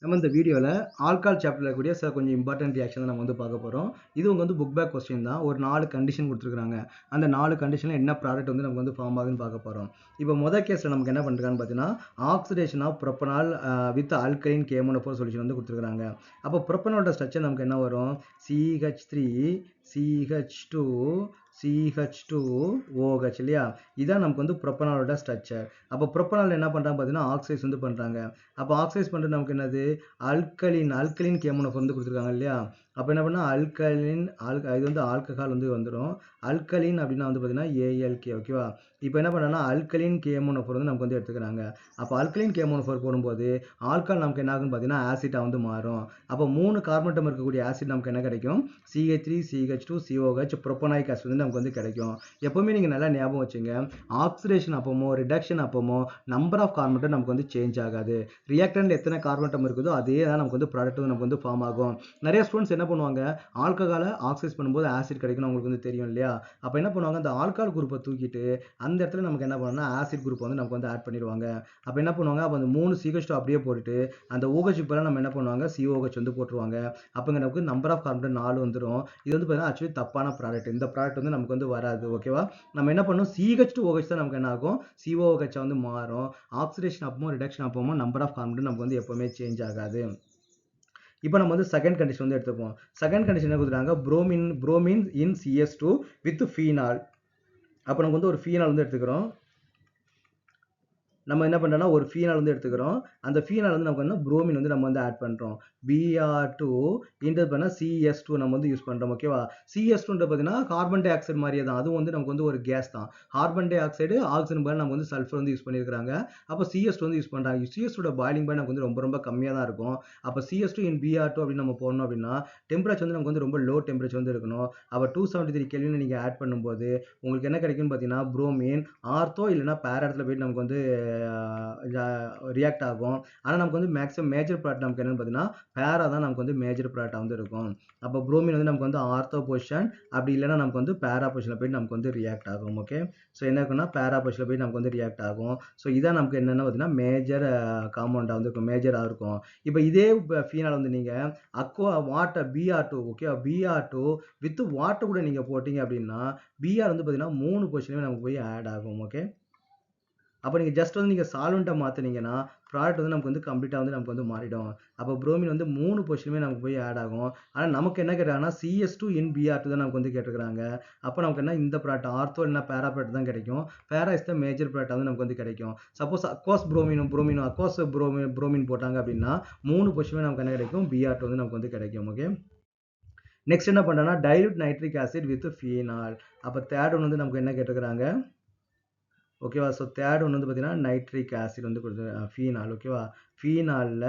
நம்ம இந்த வீடியோவில் ஆல்கால் சாப்டரில் இருக்கக்கூடிய சில கொஞ்சம் இம்பார்ட்டன்ட் ரியாக்ஷன் நம்ம வந்து பார்க்க போகிறோம். இது வந்து புக் பேக் கொஸ்டின் தான். ஒரு 4 கண்டிஷன் கொடுத்துருக்காங்க. அந்த 4 கண்டிஷனில் என்ன ப்ராடக்ட் வந்து நமக்கு வந்து ஃபார்ம் ஆகுதுன்னு பார்க்க போகிறோம். இப்போ முதல் கேஸில் நமக்கு என்ன பண்ணிருக்கான்னு பார்த்தீங்கன்னா, oxidation of propanol with alkaline கேமோனோஃபோர் சொல்யூஷன் வந்து கொடுத்துருக்காங்க. அப்போ ப்ரொப்பனோட ஸ்ட்ரக்சர் நமக்கு என்ன வரும்? CH3 CH2 CH2OH இல்லையா? இதான் நமக்கு வந்து ப்ரொப்பனாலோட ஸ்ட்ரக்சர். அப்போ ப்ரொப்பனால் என்ன பண்ணுறாங்க பார்த்தீங்கன்னா, ஆக்சைஸ் வந்து பண்ணுறாங்க. அப்போ ஆக்சைஸ் பண்ணுறது நமக்கு என்னது? அல்கலின் கேமோனோஃபோர் வந்து கொடுத்துருக்காங்க இல்லையா? அப்போ என்ன பண்ணால் இது வந்து ஆல்கஹால் வந்து வந்துடும். அல்கலின் அப்படின்னா வந்து பார்த்தீங்கன்னா ALK, ஓகேவா? இப்போ என்ன பண்ணாங்கன்னா அல்கலின் கேமோனோஃபோர் வந்து நமக்கு வந்து எடுத்துக்கிறாங்க. அப்போ அல்கலின் கேமோனோஃபோர் போடும்போது ஆல்கஹால் நமக்கு என்ன ஆகுன்னு பார்த்தீங்கன்னா ஆசிட்டாக வந்து மாறும். அப்போ 3 கார்பன் இருக்கக்கூடிய ஆசிட் நமக்கு என்ன கிடைக்கும்? CH3 CH2 COH ப்ரோப்பனாயிக் ஆசிட் வந்து நமக்கு வந்து கிடைக்கும். எப்பவுமே நீங்கள் நல்லா ஞாபகம் வச்சுங்க, ஆக்சிடேஷன் அப்பமோ ரிடக்ஷன் அப்பமோ நம்பர் ஆஃப் கார்பன் நமக்கு வந்து சேஞ்ச் ஆகாது. ரியாக்டன்ட்ல எத்தனை கார்பன் இருக்குதோ அதே தான் நமக்கு வந்து ப்ராடக்ட் வந்து நமக்கு வந்து ஃபார்ம் ஆகும். நிறைய ஸ்டூடெண்ட்ஸ் என்ன பண்ணுவாங்க, ஆல்கஹாலை ஆக்சைஸ் பண்ணும்போது ஆசிட் கிடைக்கணும் உங்களுக்கு வந்து தெரியும் இல்லையா? அப்போ என்ன பண்ணுவாங்க, அந்த ஆல்கஹால் குரூப்பை தூக்கிட்டு அந்த இடத்துல நமக்கு என்ன பண்ணணும்னா ஆசிட் குரூப் வந்து நமக்கு வந்து ஆட் பண்ணிடுவாங்க. அப்போ என்ன பண்ணுவாங்க, அப்போ அந்த 3 CH2 அப்படியே போட்டுட்டு அந்த OH பதிலா நம்ம என்ன பண்ணுவாங்க, COH வந்து போட்டுருவாங்க. அப்போ நமக்கு நம்பர் ஆஃப் கார்பன் 4 வந்துடும். இது வந்து பார்த்தீங்கன்னா ஆக்சுவலி தப்பான ப்ராடக்ட். இந்த ப்ராடக்ட் வந்து நமக்கு வந்து வராது. ஓகேவா? நம்ம என்ன பண்ணணும், CH2OH தான் நமக்கு என்ன ஆகும், COOH வந்து மாறும். ஆக்சிடேஷன் அப்பமோ ரிடக்ஷன் அப்பமோ நம்பர் ஆஃப் கார்பன் நமக்கு வந்து எப்பவுமே சேஞ்ச் ஆகாது. இப்போ நம்ம வந்து செகண்ட் கண்டிஷன் வந்து எடுத்துப்போம். செகண்ட் கண்டிஷன் என்ன கொடுத்துருக்காங்க, bromine in CS2 with phenol. அப்போ நமக்கு வந்து ஒரு ஃபீனால் வந்து எடுத்துக்கிறோம். நம்ம என்ன பண்ணுறோம்னா ஒரு ஃபீனால் வந்து எடுத்துக்கிறோம். அந்த ஃபீனால் வந்து நமக்கு வந்து புரோமின் வந்து நம்ம வந்து ஆட் பண்ணுறோம். Br2 இன்டர் பண்ண CS2 நம்ம வந்து யூஸ் பண்ணுறோம். ஓகேவா? CS2ன்றது பார்த்தீங்கன்னா கார்பன் டை ஆக்சைடு மாதிரியே தான். அதுவும் வந்து நமக்கு வந்து ஒரு கேஸ் தான். கார்பன் டை ஆக்சைடு ஆக்சிஜன் பதில் நம்ம வந்து சல்ஃபர் வந்து யூஸ் பண்ணியிருக்காங்க. அப்போ CS2 வந்து யூஸ் பண்ணுறாங்க. CS2 பாயிலிங் பாயிண்ட் நமக்கு வந்து ரொம்ப ரொம்ப கம்மியாக தான் இருக்கும். அப்போ CS2 இன் Br2 அப்படின்னு நம்ம போடணும் அப்படின்னா டெம்பரேச்சர் வந்து நமக்கு வந்து ரொம்ப லோ டெம்பரேச்சர் வந்து இருக்கணும். அப்போ 273 கெல்வின் நீங்கள் ஆட் பண்ணும்போது உங்களுக்கு என்ன கிடைக்கும்னு பார்த்தீங்கன்னா புரோமின் ஆர்த்தோ இல்லைன்னா பேர் இடத்துல போயிட்டு நமக்கு வந்து ரியாக்ட் ஆகும். ஆனால் நமக்கு வந்து மேக்ஸிமம் மேஜர் ப்ராடக்ட் நமக்கு என்னன்னு பார்த்தீங்கன்னா பேரா தான் நமக்கு வந்து மேஜர் ப்ராடக்டாக வந்து இருக்கும். அப்போ புரோமின் வந்து நமக்கு வந்து ஆர்த்தோ பொசிஷன், அப்படி இல்லைன்னா நமக்கு வந்து பேரா பொசிஷனில் போயிட்டு நமக்கு வந்து ரியாக்ட் ஆகும். ஓகே, ஸோ என்ன இருக்குன்னா பேரா பொசிஷனில் போயிட்டு நமக்கு வந்து ரியாக்ட் ஆகும். ஸோ இதான் நமக்கு என்னென்ன பார்த்தீங்கன்னா மேஜர் காம்பவுண்டாக வந்து இருக்கும், மேஜராக இருக்கும். இப்போ இதே ஃபீனால் வந்து நீங்கள் Aqua water Br2, okay, Br2 with water கூட நீங்கள் போட்டிங்க அப்படின்னா Br வந்து பார்த்தீங்கன்னா 3 பொசிஷனுமே நமக்கு போய் ஆட் ஆகும். ஓகே, அப்போ நீங்கள் ஜஸ்ட் வந்து நீங்கள் சால்வெண்ட்டை மாற்றினீங்கன்னா ப்ராடக்ட் வந்து நமக்கு வந்து கம்ப்ளீட்டாக வந்து நமக்கு வந்து மாறிடும். அப்போ புரோமின் வந்து 3 பொசிஷனுமே நமக்கு போய் ஆட் ஆகும். ஆனால் நமக்கு என்ன கேட்டாங்கன்னா CS2 இன் Br2 தான் நமக்கு வந்து கேட்டிருக்காங்க. அப்போ நமக்கு என்ன இந்த ப்ராடக்ட் ஆர்த்தோ இல்லைனா பேரா ப்ராடக்ட் தான் கிடைக்கும். பேரா இஸ் த மேஜர் ப்ராடக்ட் வந்து நமக்கு வந்து கிடைக்கும். சப்போஸ் அக்வாஸ் புரோமின் போட்டாங்க அப்படின்னா 3 பொசிஷனுமே நமக்கு என்ன கிடைக்கும், Br2 வந்து நமக்கு வந்து கிடைக்கும். ஓகே, நெக்ஸ்ட் என்ன பண்ணுறோன்னா dilute nitric acid with phenol. அப்போ தேர்ட் ஒன் வந்து நமக்கு என்ன கேட்டிருக்கிறாங்க, ஓகேவா? ஸோ தேர்ட் ஒன்று வந்து பார்த்தீங்கன்னா நைட்ரிக் ஆசிட் வந்து கொடுத்து ஃபீனால். ஓகேவா? ஃபீனாலில்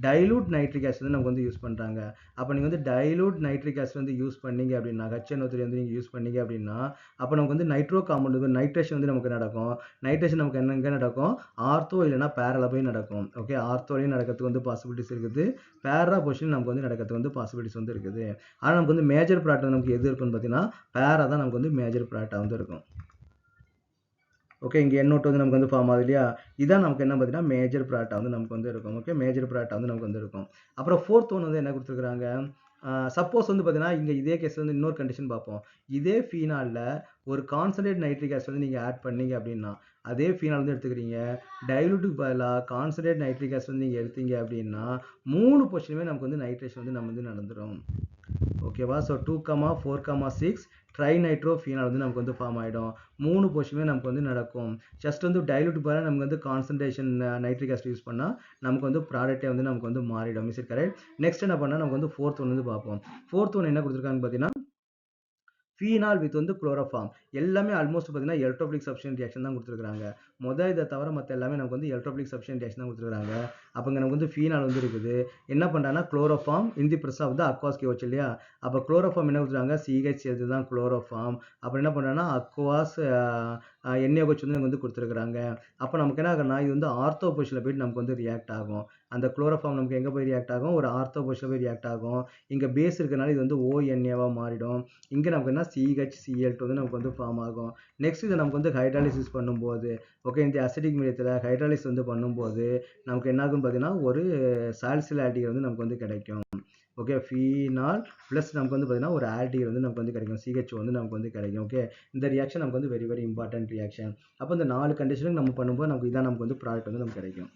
டைலூட் நைட்ரிக் ஆசிட் வந்து நமக்கு வந்து யூஸ் பண்ணுறாங்க. அப்போ நீங்கள் வந்து டைலூட் நைட்ரிக் ஆசிட் வந்து யூஸ் பண்ணீங்க அப்படின்னா HNO3 வந்து நீங்கள் யூஸ் பண்ணீங்க அப்படின்னா அப்போ நமக்கு வந்து நைட்ரோ காம்பவுண்ட் வந்து நைட்ரேஷன் வந்து நமக்கு நடக்கும். நைட்ரேஷன் நமக்கு எங்கே நடக்கும், ஆர்த்தோ இல்லைனா பேரல போய் நடக்கும். ஓகே, ஆர்த்தோலையும் நடக்கிறதுக்கு வந்து பாசிபிலிட்டிஸ் இருக்குது, பேரா பொசிஷன் நமக்கு வந்து நடக்கிறதுக்கு வந்து பாசிபிலிட்டிஸ் வந்து இருக்குது. ஆனால் நமக்கு வந்து மேஜர் ப்ராடக்ட் நமக்கு எது இருக்குன்னு பார்த்தீங்கன்னா பேரா தான் நமக்கு வந்து மேஜர் ப்ராடக்டாக வந்து இருக்கும். ஓகே, இங்கே NO2 வந்து நமக்கு வந்து ஃபார்ம் ஆகுது இல்லையா? இதான் நமக்கு என்ன பார்த்தீங்கன்னா மேஜர் ப்ராடக்டாக வந்து நமக்கு வந்து இருக்கும். ஓகே, மேஜர் ப்ராடக்டாக வந்து நமக்கு வந்து இருக்கும். அப்புறம் ஃபோர்த் ஒன் வந்து என்ன கொடுத்துருக்காங்க, சப்போஸ் வந்து பார்த்தீங்கன்னா இங்கே இதே கேஸ் வந்து இன்னொரு கண்டிஷன் பார்ப்போம். இதே ஃபீனாலில் ஒரு கான்சன்ட்ரேட் நைட்ரிக் ஆசிட் வந்து நீங்கள் ஆட் பண்ணீங்க அப்படின்னா அதே ஃபீனால் வந்து எடுத்துக்கிறீங்க, டைலூட்டுக்கு பதிலாக கான்சன்ட்ரேட் நைட்ரிக் ஆசிட் வந்து நீங்கள் எடுத்தீங்க அப்படின்னா 3 பொசிஷனுமே நமக்கு வந்து நைட்ரேஷன் வந்து நம்ம வந்து நடந்துடும். ஓகேவா? ஸோ 2, 4, 6 ட்ரை நைட்ரோ ஃபீனால் வந்து நமக்கு வந்து ஃபார்ம் ஆகிடும். 3 பொசிஷனுமே நமக்கு வந்து நடக்கும். ஜஸ்ட் வந்து டைலூட் பதிலாக நமக்கு வந்து கான்சன்ட்ரேஷன் நைட்ரிக் ஆசிட் யூஸ் பண்ணால் நமக்கு வந்து ப்ராடக்டே வந்து நமக்கு வந்து மாறிடும். Is it correct? நெக்ஸ்ட் என்ன பண்ணால் நமக்கு வந்து ஃபோர்த் ஒன் வந்து பார்ப்போம். ஃபோர்த் ஒன் என்ன கொடுத்துருக்காங்கன்னு பார்த்தீங்கன்னா ஃபீனால் வித் வந்து குளோரோஃபார்ம். எல்லாமே ஆல்மோஸ்ட் பார்த்தீங்கன்னா எலக்ட்ரோபிலிக் சப்ஸ்டிடன்ட் ரியாக்ஷன் தான் கொடுத்துருக்காங்க. இதை தவிர மற்ற எல்லாமே நமக்கு வந்து எலக்ட்ரோபிலிக் சப்ஸ்டிடன்ட் ரியாக்ஷன் தான் கொடுத்துருக்காங்க. அப்போ நமக்கு வந்து ஃபீனால் வந்து இருக்குது. என்ன பண்ணுறாங்கன்னா chloroform in the presence of the aqueous K O H இல்லையா? அப்போ குளோரோஃபார்ம் என்ன கொடுத்துருக்காங்க, CH தான் குளோரோஃபார்ம். அப்புறம் என்ன பண்ணுறாங்கன்னா அக்வாஸ் NaOH வந்து வந்து கொடுத்துருக்காங்க. அப்போ நமக்கு என்ன ஆகும்னா இது வந்து ஆர்த்தோ பொசிஷனில் போயிட்டு நமக்கு வந்து ரியாக்ட் ஆகும். அந்த குளோரோஃபார்ம் நமக்கு எங்கே போய் ரியாக்ட் ஆகும், ஒரு ஆர்த்தோ பொசிஷனில் போய் ரியாக்ட் ஆகும். இங்கே பேஸ் இருக்கனால இது வந்து ONaவாக மாறிடும். இங்கே நமக்கு என்ன CHCl2 வந்து நமக்கு வந்து ஃபார்ம் ஆகும். நெக்ஸ்ட் இதை நமக்கு வந்து ஹைட்ராலிசிஸ் பண்ணும்போது, ஓகே, இந்த அசிடிக் மீடியத்தில் ஹைட்ராலிசிஸ் வந்து பண்ணும்போது நமக்கு என்ன ஆகும்னு வந்து பார்த்தீங்கன்னா ஒரு சாலிசில் ஆல்டிஹைடு வந்து நமக்கு வந்து கிடைக்கும். ஓகே, ஃபீனால் ப்ளஸ் நமக்கு வந்து பார்த்தீங்கன்னா ஒரு ஆல்டிஹைடு வந்து நமக்கு வந்து கிடைக்கும், CH வந்து நமக்கு வந்து கிடைக்கும். ஓகே, இந்த ரியாக்ஷன் நமக்கு வந்து வெரி வெரி இம்பார்ட்டன்ட் ரியாக்ஷன். அப்போ இந்த 4 கண்டிஷனுக்கு நம்ம பண்ணும்போது நமக்கு இதான் நமக்கு வந்து ப்ராடக்ட் வந்து நமக்கு கிடைக்கும்.